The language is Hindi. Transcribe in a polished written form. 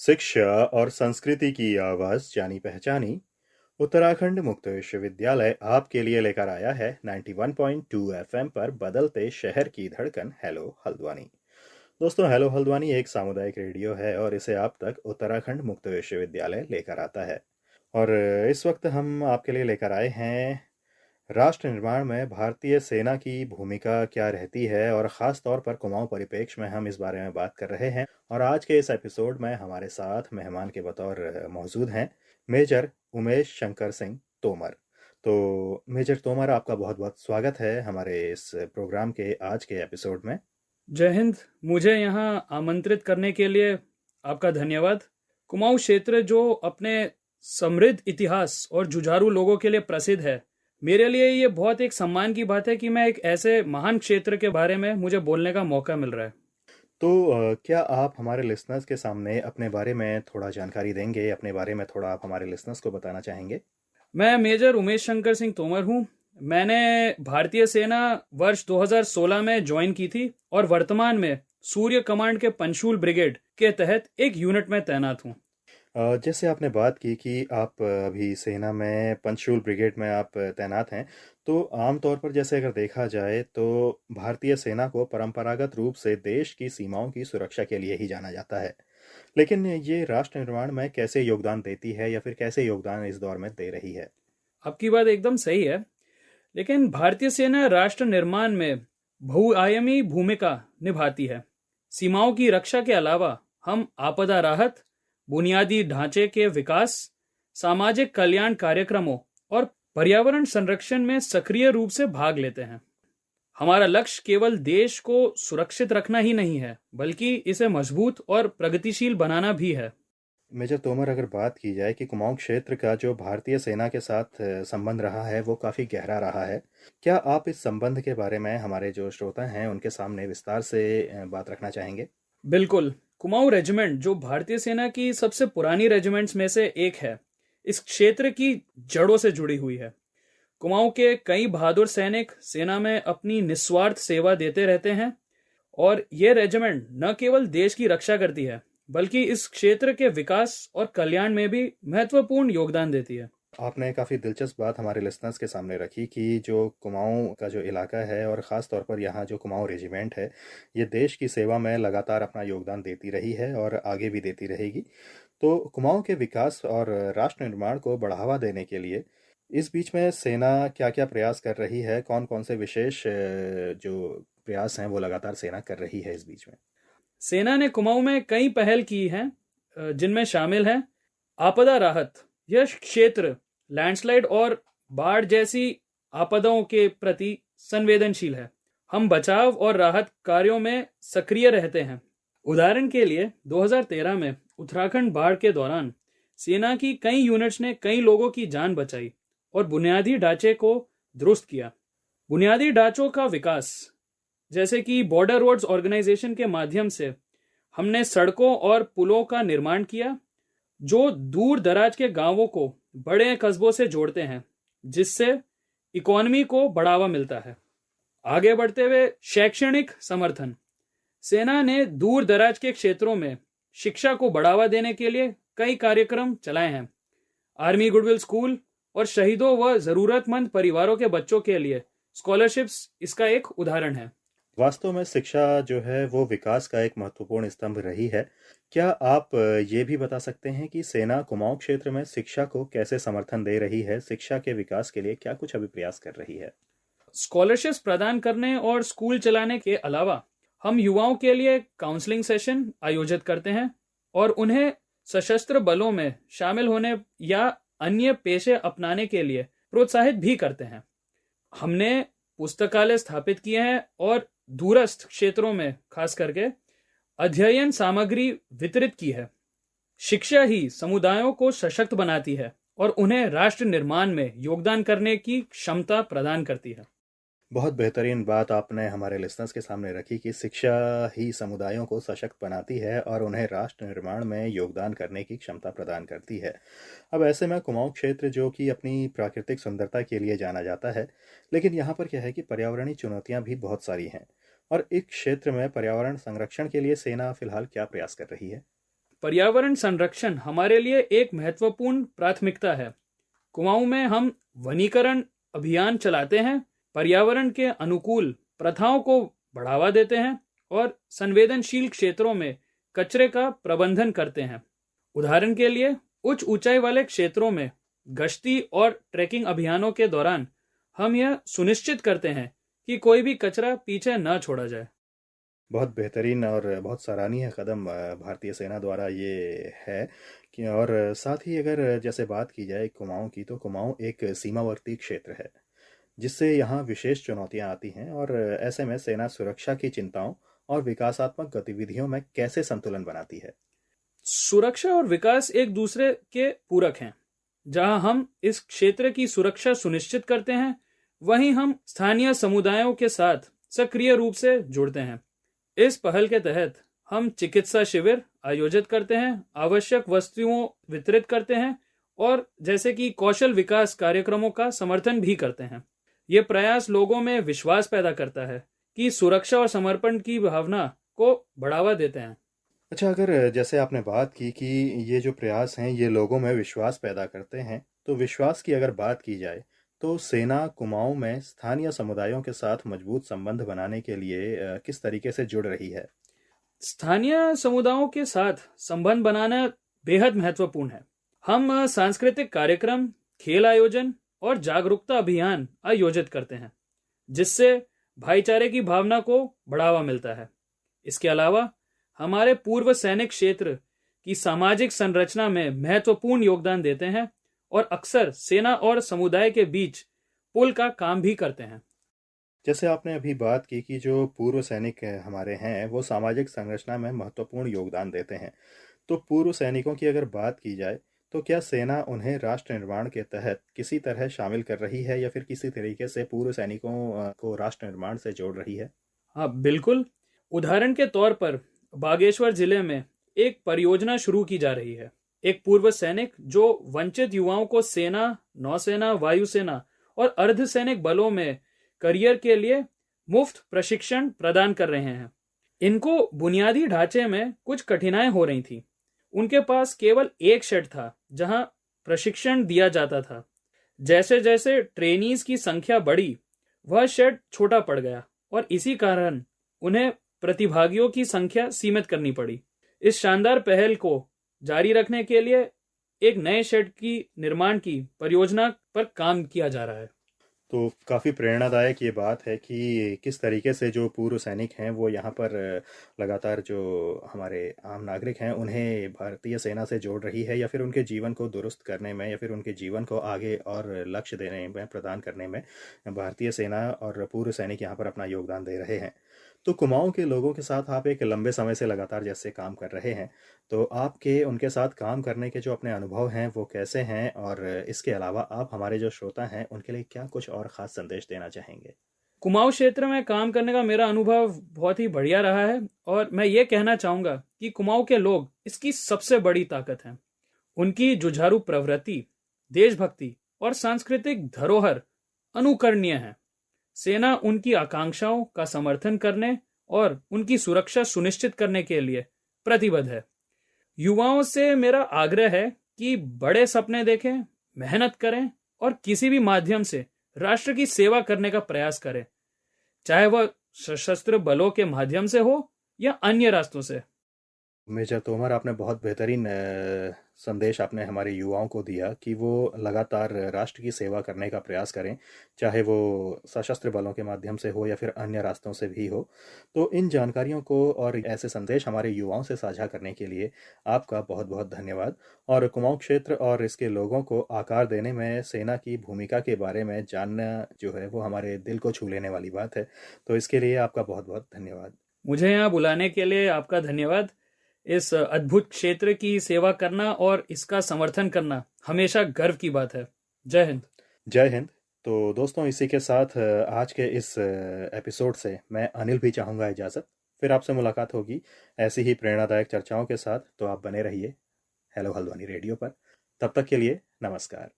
शिक्षा और संस्कृति की आवाज जानी पहचानी उत्तराखंड मुक्त विश्वविद्यालय आपके लिए लेकर आया है 91.2 एफएम पर बदलते शहर की धड़कन हेलो हल्द्वानी। दोस्तों, हेलो हल्द्वानी एक सामुदायिक रेडियो है और इसे आप तक उत्तराखंड मुक्त विश्वविद्यालय लेकर आता है। और इस वक्त हम आपके लिए लेकर आए हैं राष्ट्र निर्माण में भारतीय सेना की भूमिका क्या रहती है, और ख़ास तौर पर कुमाऊं परिप्रेक्ष्य में हम इस बारे में बात कर रहे हैं। और आज के इस एपिसोड में हमारे साथ मेहमान के बतौर मौजूद हैं मेजर उमेश शंकर सिंह तोमर। तो मेजर तोमर, आपका बहुत बहुत स्वागत है हमारे इस प्रोग्राम के आज के एपिसोड में। जय हिंद। मुझे यहाँ आमंत्रित करने के लिए आपका धन्यवाद। कुमाऊं क्षेत्र जो अपने समृद्ध इतिहास और जुझारू लोगों के लिए प्रसिद्ध है, मेरे लिए ये बहुत एक सम्मान की बात है कि मैं एक ऐसे महान क्षेत्र के बारे में मुझे बोलने का मौका मिल रहा है। तो क्या आप हमारे लिसनर्स के सामने अपने बारे में थोड़ा जानकारी देंगे? अपने बारे में थोड़ा आप हमारे लिसनर्स को बताना चाहेंगे? मैं मेजर उमेश शंकर सिंह तोमर हूँ। मैंने भारतीय सेना वर्ष 2016 में ज्वाइन की थी और वर्तमान में सूर्य कमांड के पंचशूल ब्रिगेड के तहत एक यूनिट में तैनात हूँ। जैसे आपने बात की कि आप अभी सेना में पंचशूल ब्रिगेड में आप तैनात हैं, तो आम तौर पर जैसे अगर देखा जाए तो भारतीय सेना को परंपरागत रूप से देश की सीमाओं की सुरक्षा के लिए ही जाना जाता है। लेकिन ये राष्ट्र निर्माण में कैसे योगदान देती है, या फिर कैसे योगदान इस दौर में दे रही है? आपकी बात एकदम सही है, लेकिन भारतीय सेना राष्ट्र निर्माण में बहुआयामी भूमिका निभाती है। सीमाओं की रक्षा के अलावा हम आपदा राहत, बुनियादी ढांचे के विकास, सामाजिक कल्याण कार्यक्रमों और पर्यावरण संरक्षण में सक्रिय रूप से भाग लेते हैं। हमारा लक्ष्य केवल देश को सुरक्षित रखना ही नहीं है, बल्कि इसे मजबूत और प्रगतिशील बनाना भी है। मेजर तोमर, अगर बात की जाए कि कुमाऊं क्षेत्र का जो भारतीय सेना के साथ संबंध रहा है वो काफ़ी गहरा रहा है, क्या आप इस संबंध के बारे में हमारे जो श्रोता हैं उनके सामने विस्तार से बात रखना चाहेंगे? बिल्कुल। कुमाऊं रेजिमेंट जो भारतीय सेना की सबसे पुरानी रेजिमेंट्स में से एक है, इस क्षेत्र की जड़ों से जुड़ी हुई है। कुमाऊं के कई बहादुर सैनिक सेना में अपनी निस्वार्थ सेवा देते रहते हैं और ये रेजिमेंट न केवल देश की रक्षा करती है, बल्कि इस क्षेत्र के विकास और कल्याण में भी महत्वपूर्ण योगदान देती है। आपने काफ़ी दिलचस्प बात हमारे लिसनर्स के सामने रखी कि जो कुमाऊं का जो इलाका है, और ख़ास तौर पर यहाँ जो कुमाऊं रेजिमेंट है, ये देश की सेवा में लगातार अपना योगदान देती रही है और आगे भी देती रहेगी। तो कुमाऊं के विकास और राष्ट्र निर्माण को बढ़ावा देने के लिए इस बीच में सेना क्या क्या प्रयास कर रही है? कौन कौन से विशेष जो प्रयास हैं वो लगातार सेना कर रही है इस बीच में? सेना ने कुमाऊं में कई पहल की हैं, जिनमें शामिल है आपदा राहत। यह क्षेत्र लैंडस्लाइड और बाढ़ जैसी आपदाओं के प्रति संवेदनशील है। हम बचाव और राहत कार्यों में सक्रिय रहते हैं। उदाहरण के लिए 2013 में उत्तराखंड बाढ़ के दौरान सेना की कई यूनिट्स ने कई लोगों की जान बचाई और बुनियादी ढांचे को दुरुस्त किया। बुनियादी ढांचों का विकास, जैसे कि बॉर्डर रोड्स ऑर्गेनाइजेशन के माध्यम से हमने सड़कों और पुलों का निर्माण किया, जो दूर दराज के गांवों को बड़े कस्बों से जोड़ते हैं, जिससे इकोनॉमी को बढ़ावा मिलता है। आगे बढ़ते हुए शैक्षणिक समर्थन, सेना ने दूर दराज के क्षेत्रों में शिक्षा को बढ़ावा देने के लिए कई कार्यक्रम चलाए हैं। आर्मी गुडविल स्कूल और शहीदों व जरूरतमंद परिवारों के बच्चों के लिए स्कॉलरशिप्स इसका एक उदाहरण है। वास्तव में शिक्षा जो है वो विकास का एक महत्वपूर्ण स्तंभ रही है। क्या आप ये भी बता सकते हैं कि सेना कुमाऊं क्षेत्र में शिक्षा को कैसे समर्थन दे रही है? शिक्षा के विकास के लिए क्या कुछ अभी प्रयास कर रही है? स्कॉलरशिप्स प्रदान करने और स्कूल चलाने के अलावा हम युवाओं के लिए काउंसलिंग सेशन आयोजित करते हैं और उन्हें सशस्त्र बलों में शामिल होने या अन्य पेशे अपनाने के लिए प्रोत्साहित भी करते हैं। हमने पुस्तकालय स्थापित किए हैं और दूरस्थ क्षेत्रों में खास करके अध्ययन सामग्री वितरित की है। शिक्षा ही समुदायों को सशक्त बनाती है और उन्हें राष्ट्र निर्माण में योगदान करने की क्षमता प्रदान करती है। बहुत बेहतरीन बात आपने हमारे लिसनर्स के सामने रखी कि शिक्षा ही समुदायों को सशक्त बनाती है और उन्हें राष्ट्र निर्माण में योगदान करने की क्षमता प्रदान करती है। अब ऐसे में कुमाऊं क्षेत्र जो कि अपनी प्राकृतिक सुंदरता के लिए जाना जाता है, लेकिन यहाँ पर क्या है कि पर्यावरणीय चुनौतियाँ भी बहुत सारी हैं। और इस क्षेत्र में पर्यावरण संरक्षण के लिए सेना फिलहाल क्या प्रयास कर रही है? पर्यावरण संरक्षण हमारे लिए एक महत्वपूर्ण प्राथमिकता है। कुमाऊं में हम वनीकरण अभियान चलाते हैं, पर्यावरण के अनुकूल प्रथाओं को बढ़ावा देते हैं और संवेदनशील क्षेत्रों में कचरे का प्रबंधन करते हैं। उदाहरण के लिए उच्च ऊंचाई वाले क्षेत्रों में गश्ती और ट्रैकिंग अभियानों के दौरान हम यह सुनिश्चित करते हैं कि कोई भी कचरा पीछे न छोड़ा जाए। बहुत बेहतरीन और बहुत सराहनीय कदम भारतीय सेना द्वारा ये है कि और साथ ही अगर जैसे बात की जाए कुमाऊं की, तो कुमाऊं एक सीमावर्ती क्षेत्र है जिससे यहाँ विशेष चुनौतियां आती हैं, और ऐसे में सेना सुरक्षा की चिंताओं और विकासात्मक गतिविधियों में कैसे संतुलन बनाती है? सुरक्षा और विकास एक दूसरे के पूरक हैं। जहां हम इस क्षेत्र की सुरक्षा सुनिश्चित करते हैं, वहीं हम स्थानीय समुदायों के साथ सक्रिय रूप से जुड़ते हैं। इस पहल के तहत हम चिकित्सा शिविर आयोजित करते हैं, आवश्यक वस्तुओं वितरित करते हैं और जैसे कि कौशल विकास कार्यक्रमों का समर्थन भी करते हैं। ये प्रयास लोगों में विश्वास पैदा करता है कि सुरक्षा और समर्पण की भावना को बढ़ावा देते हैं। अच्छा, अगर जैसे आपने बात की कि ये जो प्रयास हैं ये लोगों में विश्वास पैदा करते हैं, तो विश्वास की अगर बात की जाए तो सेना कुमाऊं में स्थानीय समुदायों के साथ मजबूत संबंध बनाने के लिए किस तरीके से जुड़ रही है? स्थानीय समुदायों के साथ संबंध बनाना बेहद महत्वपूर्ण है। हम सांस्कृतिक कार्यक्रम, खेल आयोजन और जागरूकता अभियान आयोजित करते हैं, जिससे भाईचारे की भावना को बढ़ावा मिलता है। इसके अलावा हमारे पूर्व सैनिक क्षेत्र की सामाजिक संरचना में महत्वपूर्ण योगदान देते हैं और अक्सर सेना और समुदाय के बीच पुल का काम भी करते हैं। जैसे आपने अभी बात की कि जो पूर्व सैनिक हमारे हैं वो सामाजिक संरचना में महत्वपूर्ण योगदान देते हैं, तो पूर्व सैनिकों की अगर बात की जाए तो क्या सेना उन्हें राष्ट्र निर्माण के तहत किसी तरह शामिल कर रही है या फिर किसी तरीके से पूर्व सैनिकों को राष्ट्र निर्माण से जोड़ रही है? हाँ, बिल्कुल। उदाहरण के तौर पर बागेश्वर जिले में एक परियोजना शुरू की जा रही है। एक पूर्व सैनिक जो वंचित युवाओं को सेना, नौसेना, वायुसेना और अर्धसैनिक बलों में करियर के लिए मुफ्त प्रशिक्षण प्रदान कर रहे हैं। इनको बुनियादी ढांचे में कुछ कठिनाई हो रही थी। उनके पास केवल एक शेड था जहां प्रशिक्षण दिया जाता था। जैसे जैसे ट्रेनीज की संख्या बढ़ी, वह शेड छोटा पड़ गया और इसी कारण उन्हें प्रतिभागियों की संख्या सीमित करनी पड़ी। इस शानदार पहल को जारी रखने के लिए एक नए शेड की निर्माण की परियोजना पर काम किया जा रहा है। तो काफ़ी प्रेरणादायक ये बात है कि किस तरीके से जो पूर्व सैनिक हैं वो यहाँ पर लगातार जो हमारे आम नागरिक हैं उन्हें भारतीय सेना से जोड़ रही है, या फिर उनके जीवन को दुरुस्त करने में या फिर उनके जीवन को आगे और लक्ष्य देने में, प्रदान करने में भारतीय सेना और पूर्व सैनिक यहाँ पर अपना योगदान दे रहे हैं। तो कुमाऊं के लोगों के साथ आप एक लंबे समय से लगातार जैसे काम कर रहे हैं, तो आपके उनके साथ काम करने के जो अपने अनुभव हैं वो कैसे हैं, और इसके अलावा आप हमारे जो श्रोता हैं उनके लिए क्या कुछ और ख़ास संदेश देना चाहेंगे? कुमाऊं क्षेत्र में काम करने का मेरा अनुभव बहुत ही बढ़िया रहा है और मैं ये कहना चाहूँगा कि कुमाऊं के लोग इसकी सबसे बड़ी ताकत हैं। उनकी जुझारू प्रवृत्ति, देशभक्ति और सांस्कृतिक धरोहर अनुकरणीय है। सेना उनकी आकांक्षाओं का समर्थन करने और उनकी सुरक्षा सुनिश्चित करने के लिए प्रतिबद्ध है। युवाओं से मेरा आग्रह है कि बड़े सपने देखें, मेहनत करें और किसी भी माध्यम से राष्ट्र की सेवा करने का प्रयास करें, चाहे वह सशस्त्र बलों के माध्यम से हो या अन्य रास्तों से। मेजर तोमर, आपने बहुत बेहतरीन संदेश आपने हमारे युवाओं को दिया कि वो लगातार राष्ट्र की सेवा करने का प्रयास करें, चाहे वो सशस्त्र बलों के माध्यम से हो या फिर अन्य रास्तों से भी हो। तो इन जानकारियों को और ऐसे संदेश हमारे युवाओं से साझा करने के लिए आपका बहुत बहुत धन्यवाद। और कुमाऊं क्षेत्र और इसके लोगों को आकार देने में सेना की भूमिका के बारे में जानना जो है वो हमारे दिल को छू लेने वाली बात है। तो इसके लिए आपका बहुत बहुत धन्यवाद। मुझे यहाँ बुलाने के लिए आपका धन्यवाद। इस अद्भुत क्षेत्र की सेवा करना और इसका समर्थन करना हमेशा गर्व की बात है। जय हिंद। जय हिंद। तो दोस्तों, इसी के साथ आज के इस एपिसोड से मैं अनिल भी चाहूँगा इजाज़त। फिर आपसे मुलाकात होगी ऐसी ही प्रेरणादायक चर्चाओं के साथ। तो आप बने रहिए हेलो हल्द्वानी रेडियो पर। तब तक के लिए नमस्कार।